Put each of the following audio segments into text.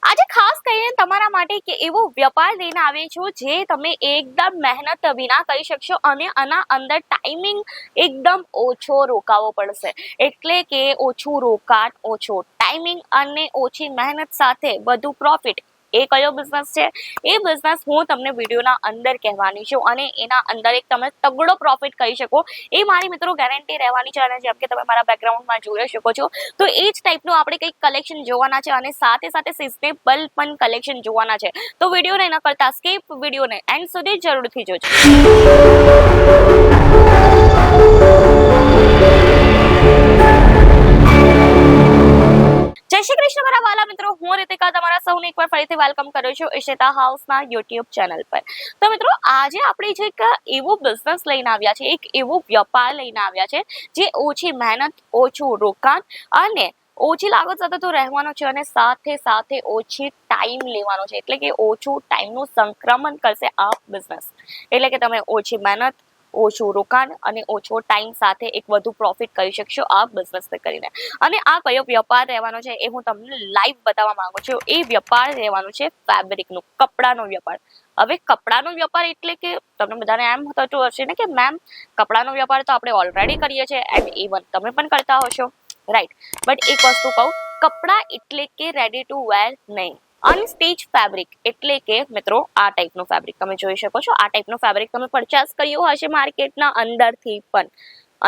આજે ખાસ કરીને તમારા માટે કે એવો વ્યાપાર લઈને આવે છો જે તમે એકદમ મહેનત વિના કરી શકશો અને આના અંદર ટાઈમિંગ એકદમ ઓછો રોકાવો પડશે, એટલે કે ઓછું રોકાણ, ઓછો ટાઈમિંગ અને ઓછી મહેનત સાથે વધુ પ્રોફિટ. એ કયો બિઝનેસ છે એ બિઝનેસ હું તમને વિડીયોના અંદર કહેવાની છું અને એના અંદર એક તમે તગડો પ્રોફિટ કરી શકો એ મારી મિત્રો ગેરંટી રહેવાની છે. અને જેમ કે તમે મારા બેકગ્રાઉન્ડમાં જોઈ શકો છો તો એ જ ટાઈપનું આપણે કંઈક કલેક્શન જોવાના છે અને સાથે સાથે સિઝનેબલ પણ કલેક્શન જોવાના છે. તો વિડીયોને ન કરતા સ્કીપ વિડીયોને એન્ડ સુધી જરૂરથી જોજો. જય શ્રી કૃષ્ણ મારા વાલા મિત્રો, હું રીતિકા તમારા સૌને એકવાર ફરીથી વેલકમ કરું છું ઈશિતા હાઉસના યુટ્યુબ ચેનલ પર. તો મિત્રો આજે આપણે જે એક એવો બિઝનેસ લઈને આવ્યા છે, એક એવો વ્યાપાર લઈને આવ્યા છે જે ઓછી મહેનત, ઓછું રોકાણ અને ઓછી લાગત સાથે તો રહેવાનો છે અને સાથે સાથે ઓછી ટાઈમ લેવાનો છે, એટલે કે ઓછું ટાઈમનું સંક્રમણ કરશે આ બિઝનેસ. એટલે કે તમે ઓછી મહેનત, ઓછું રોકાણ અને ઓછો ટાઈમ સાથે એક વધુ પ્રોફિટ કરી શકશો આ બિઝનેસ કરીને. અને આ કયો વ્યાપાર રહેવાનો છે એ હું તમને લાઈવ બતાવવા માંગુ છું. એ વ્યાપાર રહેવાનો છે ફેબ્રિકનું, કપડાનો વ્યાપાર. હવે કપડાનો વ્યાપાર એટલે કે તમને બધાને એમ થતું હશે ને કે મેમ કપડાનો વ્યાપાર તો આપણે ઓલરેડી કરીએ છીએ એન્ડ ઇવન તમે પણ કરતા હશો, રાઈટ. બટ એક વસ્તુ કહું, કપડા એટલે કે રેડી ટુ વેર નહીં, અનસ્ટીચ ફેબ્રિક એટલે કે મિત્રો આ ટાઈપનું ફેબ્રિક તમે જોઈ શકો છો. આ ટાઈપનું ફેબ્રિક તમે પરચેસ કર્યું હશે માર્કેટના અંદરથી પણ,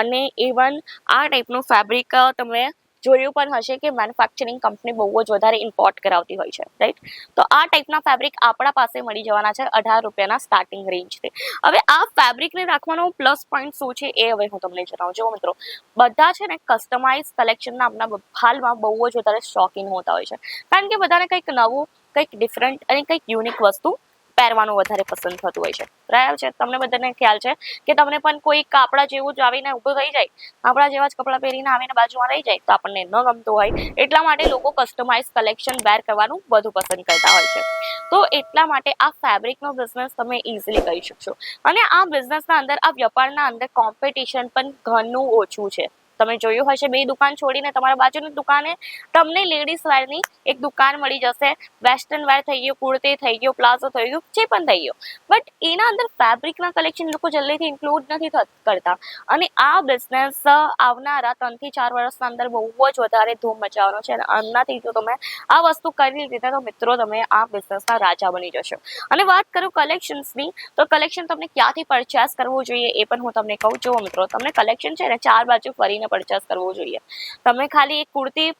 અને ઇવન આ ટાઈપનું ફેબ્રિક તમે જોયું પણ હશે કે મેન્યુફેક્ચરિંગ કંપની બહુ જ વધારે ઇમ્પોર્ટ કરાવતી હોય છે, રાઈટ. તો આ ટાઈપના ફેબ્રિક આપણા પાસે મળી જવાના છે 18 રૂપિયાના સ્ટાર્ટિંગ રેન્જથી. હવે આ ફેબ્રિકને રાખવાનો પ્લસ પોઈન્ટ શું છે એ હવે હું તમને જણાવું છું મિત્રો. બધા છે ને કસ્ટમાઇઝ કલેક્શનના આપણા હાલમાં બહુ જ વધારે શોખીન હોતા હોય છે, કારણ કે બધાને કંઈક નવું, કંઈક ડિફરન્ટ અને કંઈક યુનિક વસ્તુ પહેરવાનું વધારે પસંદ થતું હોય છે. બરાબર છે, તમને બધાને ખ્યાલ છે કે તમને પણ કોઈ કાપડા જેવું જ આવીને ઊભું થઈ જાય, આપણા જેવા જ કપડાં પહેરીને આવીને બાજુમાં રહી જાય તો આપણને ન ગમતું હોય, એટલા માટે લોકો કસ્ટમાઇઝ કલેક્શન વેર કરવાનું વધુ પસંદ કરતા હોય છે. તો એટલા માટે આ ફેબ્રિકનો બિઝનેસ તમે ઇઝીલી કરી શકશો. અને આ બિઝનેસના અંદર, આ વ્યાપારના અંદર કોમ્પિટિશન પણ ઘણું ઓછું છે. તમે જોયું હશે બે દુકાન છોડીને તમારા બાજુની દુકાને તમને લેડીઝ વેરની એક દુકાન મળી જશે. વેસ્ટર્ન વેર થઈ ગયું, કુર્તી થઈ ગયું, પ્લાઝો થઈ ગયું, જે પણ થઈ ગયું, બટ એના અંદર ફેબ્રિકના કલેક્શન લોકો જલ્દીથી ઇન્ક્લુડ નથી કરતા. અને આ બિઝનેસ આવનારા 3 થી 4 વર્ષના અંદર બહુ જ વધારે ધૂમ મચાવવાનો છે. અને આનાથી જો તમે આ વસ્તુ કરી લીધી તો મિત્રો તમે આ બિઝનેસના રાજા બની જશો. અને વાત કરું કલેક્શન્સની, તો કલેક્શન તમને ક્યાંથી પરચેસ કરવું જોઈએ એ પણ હું તમને કહું. જો મિત્રો તમને કલેક્શન છે ને 4 બાજુ ફરીને પરચેસ કરવું જોઈએ. તમે ખાલી એક કુર્તી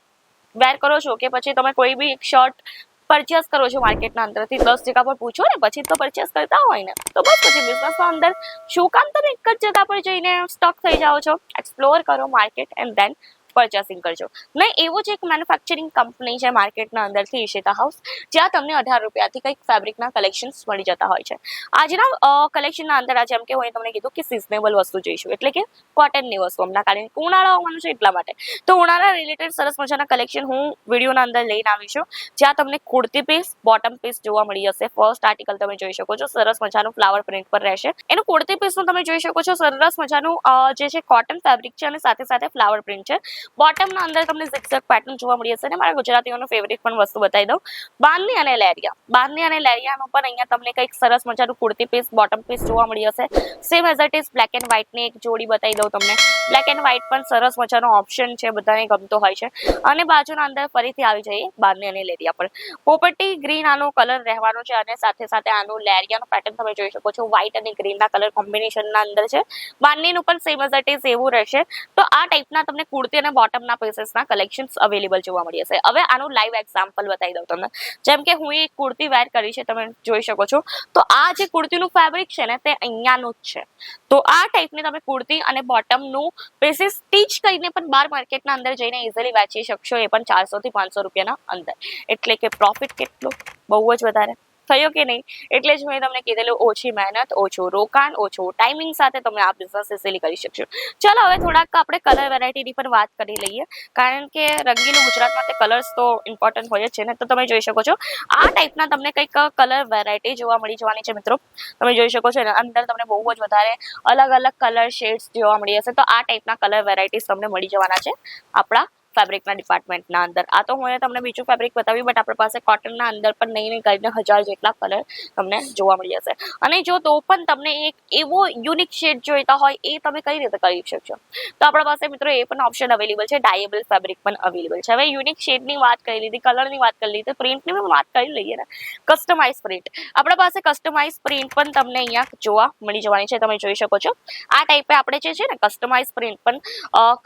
વેર કરો છો કે પછી તમે કોઈ બી એક શર્ટ પરચેસ કરો છો માર્કેટના અંદરથી 10 જગ્યા પર પૂછો ને પછી તો પરચેસ કરતા હોય ને, તો બસ પછી બિઝનેસના અંદર શું કામ તમે એક જ જગ્યા પર જઈને સ્ટક થઈ જાઓ છો? એક્સપ્લોર કરો માર્કેટ એન્ડ ધેન પરચેસિંગ કરજો. નહીં, એવું જ એક મેન્યુફેક્ચરિંગ કંપની છે માર્કેટના અંદરથી, ઈશિતા હાઉસ, જ્યાં તમને 18 રૂપિયાથી કંઈક ફેબ્રિકના કલેક્શન્સ મળી જતા હોય છે. આજના કલેક્શનના અંદર જેમ કે હું તમને કીધું કે સિઝનેબલ વસ્તુ જોઈશું, એટલે કે કોટનની વસ્તુ. હમણાં કારણ કે ઉનાળો આવવાનું છે એટલા માટે તો ઉનાળા રિલેટેડ સરસ મજાના કલેક્શન હું વિડીયોના અંદર લઈને આવી છું, જ્યાં તમને કુર્તી પીસ, બોટમ પીસ જોવા મળી જશે. ફર્સ્ટ આર્ટિકલ તમે જોઈ શકો છો, સરસ મજાનું ફ્લાવર પ્રિન્ટ પર રહેશે. એનું કુર્તી પીસનું તમે જોઈ શકો છો, સરસ મજાનું જે છે કોટન ફેબ્રિક છે અને સાથે સાથે ફ્લાવર પ્રિન્ટ છે. બોટમના અંદર તમને ઝિગઝેગ પેટર્ન જોવા મળી જશે. અને મારા ગુજરાતીઓનો ફેવરિટ પણ વસ્તુ બતાવી દઉં, બાંધણી અને લેરિયા. બાંધણી અને લેરિયામાં પણ અહીંયા તમને કંઈક સરસ મજાનું કુર્તી પીસ, બોટમ પીસ જોવા મળી જશે. Same as it is black and વ્હાઇટની એક જોડી બતાવી દઉં તમને. બ્લેક એન્ડ વ્હાઇટ પણ સરસ મજાનો ઓપ્શન છે, બધાને ગમતો હોય છે. અને બાજુના અંદર ફરીથી આવી જઈએ બાંધણી અને લેરિયા પર. પોપટી ગ્રીન આનો કલર રહેવાનો છે અને સાથે સાથે આનું લેરિયાનો પેટર્ન તમે જોઈ શકો છો, વ્હાઇટ અને ગ્રીનના કલર કોમ્બિનેશનના અંદર છે. બાંધણીનું પણ સેમ એઝ ઇટ ઇઝ એવું રહેશે. તો આ ટાઈપના તમને કુર્તી અને બોટમના પીસીસના કલેક્શન્સ અવેલેબલ જોવા મળી જશે. હવે આનું લાઈવ એક્ઝામ્પલ બતાવી દઉં તમને. જેમ કે હું એક કુર્તી વેર કરી છે, તમે જોઈ શકો છો. તો આ જે કુર્તીનું ફેબ્રિક છે ને તે અહીંયાનું જ છે. તો આ ટાઈપની તમે કુર્તી અને બોટમનું પીસીસ સ્ટીચ કરીને પણ બહાર માર્કેટના અંદર જઈને ઇઝીલી વેચી શકશો, એ પણ 400 થી 500 રૂપિયાના અંદર. એટલે કે પ્રોફિટ કેટલો, બહુ જ વધારે થયો કે નહીં. એટલે જ મેં તમને કીધેલું, ઓછી મહેનત, ઓછું રોકાણ, ઓછું ટાઈમિંગ સાથે તમે આ બિઝનેસ ઇઝીલી કરી શકશો. ચાલો હવે થોડાક આપણે કલર વેરાયટીની પણ વાત કરી લઈએ, કારણ કે રંગીલું ગુજરાત માટે કલર્સ તો ઇમ્પોર્ટન્ટ હોય જ છે ને. તો તમે જોઈ શકો છો આ ટાઈપના તમને કંઈક કલર વેરાયટી જોવા મળી જવાની છે મિત્રો. તમે જોઈ શકો છો અંદર તમને બહુ જ વધારે અલગ અલગ કલર શેડ્સ જોવા મળી જશે. તો આ ટાઈપના કલર વેરાયટીઝ તમને મળી જવાના છે આપણા ફેબ્રિકના ડિપાર્ટમેન્ટના અંદર. આ તો હું તમને બીજું ફેબ્રિક બતાવ્યું, બટ આપણી પાસે કોટનના અંદર પણ નહીં કરીને 1000 જેટલા કલર તમને જોવા મળી જશે. અને જો તો પણ તમને એક એવો યુનિક શેડ જોઈતા હોય એ તમે કઈ રીતે કરી શકશો? તો આપણા પાસે મિત્રો એ પણ ઓપ્શન અવેલેબલ છે, ડાયેબલ ફેબ્રિક પણ અવેલેબલ છે. હવે યુનિક શેડની વાત કરી લીધી, કલરની વાત કરી લીધી, પ્રિન્ટની પણ વાત કરી લઈએ ને. કસ્ટમાઇઝ પ્રિન્ટ, આપણા પાસે કસ્ટમાઇઝ પ્રિન્ટ પણ તમને અહીંયા જોવા મળી જવાની છે. તમે જોઈ શકો છો આ ટાઈપે આપણે જે છે ને કસ્ટમાઇઝ પ્રિન્ટ પણ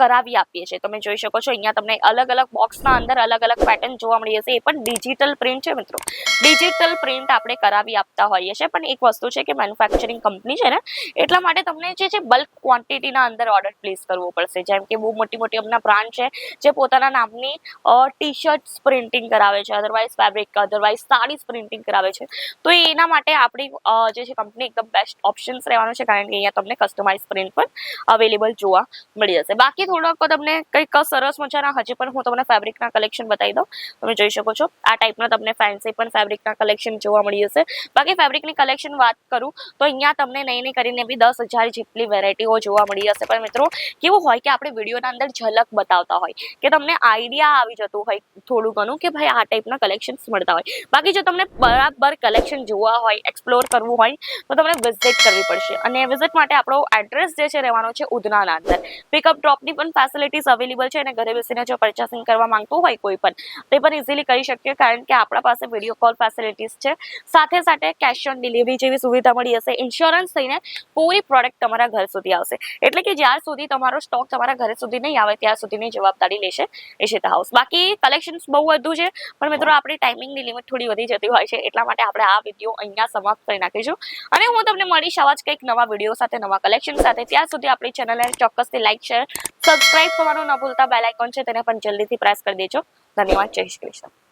કરાવી આપીએ છીએ. તમે જોઈ શકો છો અહીંયા તમને અલગ અલગ બોક્સના અંદર અલગ અલગ પેટર્ન જોવા મળી જશે. એ પણ ડિજિટલ પ્રિન્ટ છે મિત્રો. ડિજિટલ પ્રિન્ટ આપણે કરાવી આપતા હોઈએ છીએ, પણ એક વસ્તુ છે કે મેન્યુફેક્ચરિંગ કંપની છે ને, એટલા માટે તમને જે છે બલ્ક ક્વોન્ટિટીના અંદર ઓર્ડર પ્લેસ કરવો પડશે. જેમ કે બહુ મોટી મોટી હમણાં બ્રાન્ડ છે જે પોતાના નામની ટી શર્ટ્સ પ્રિન્ટિંગ કરાવે છે, otherwise fabric, otherwise saris printing કરાવે છે. તો એના માટે આપણી જે છે કંપની એકદમ બેસ્ટ ઓપ્શન્સ રહેવાનો છે, કારણ કે અહીંયા તમને કસ્ટમાઇઝ પ્રિન્ટ પણ અવેલેબલ જોવા મળી જશે. બાકી થોડોક તમને કંઈક સરસ મજાના હજી પણ હું તમને ફેબ્રિકના કલેક્શન બતાવી દઉં. તમે જોઈ શકો છો આ ટાઈપના તમને ફેન્સી પણ ફેબ્રિકના કલેક્શન જોવા મળી જશે. બાકી ફેબ્રિકની કલેક્શન વાત કરું તો અહીંયા તમને નહીં કરીને બી 10,000 જેટલી વેરાયટીઓ જોવા મળી જશે. પણ મિત્રો કેવું હોય કે આપણે વિડીયોના અંદર ઝલક બતાવતા હોય કે તમને આઈડિયા આવી જતું હોય થોડું ઘણું કે ભાઈ આ ટાઈપના કલેક્શન્સ મળતા હોય. બાકી જો તમને બરાબર કલેક્શન જોવા હોય, એક્સપ્લોર કરવું હોય તો તમને વિઝિટ કરવી પડશે. અને વિઝિટ માટે આપણો એડ્રેસ જે છે રહેવાનો છે ઉધનાના અંદર. પિકઅપ ડ્રોપની પણ ફેસિલિટીઝ અવેલેબલ છે, અને ઘરે બેસીને જો પરચેસિંગ કરવા માંગતું હોય કોઈ પણ તે પણ ઇઝીલી કરી શકીએ, કારણ કે આપણા પાસે વિડીયો કોલ ફેસિલિટીઝ છે. સાથે સાથે કેશ ઓન ડિલિવરી જેવી સુવિધા મળી હશે. ઇન્સ્યોરન્સ થઈને પૂરી પ્રોડક્ટ તમારા ઘર સુધી આવશે. એટલે કે જ્યાર સુધી તમારો સ્ટોક તમારા ઘરે સુધી નહીં આવે ત્યાર સુધીની જવાબદારી લેશે ઈશિતા હાઉસ. બાકી કલેક્શન્સ બહુ વધુ છે, પણ મિત્રો આપણી ટાઈમિંગની લિમિટ થોડી વધી જતી હોય છે, એટલા માટે આપણે આ વિડીયો અહીંયા સમાપ્ત કરી નાખીશું. અને હું તમને મળીશ આવા જ કંઈક નવા વિડીયો સાથે, નવા કલેક્શન સાથે. ત્યાં સુધી આપણી ચેનલને ચોક્કસથી લાઈક, શેર, સબસ્ક્રાઇબ કરવાનું ન ભૂલતા. બેલ આઇકોન છે તેને પણ જલ્દીથી પ્રેસ કરી દેજો. ધન્યવાદ. જય શ્રી કૃષ્ણ.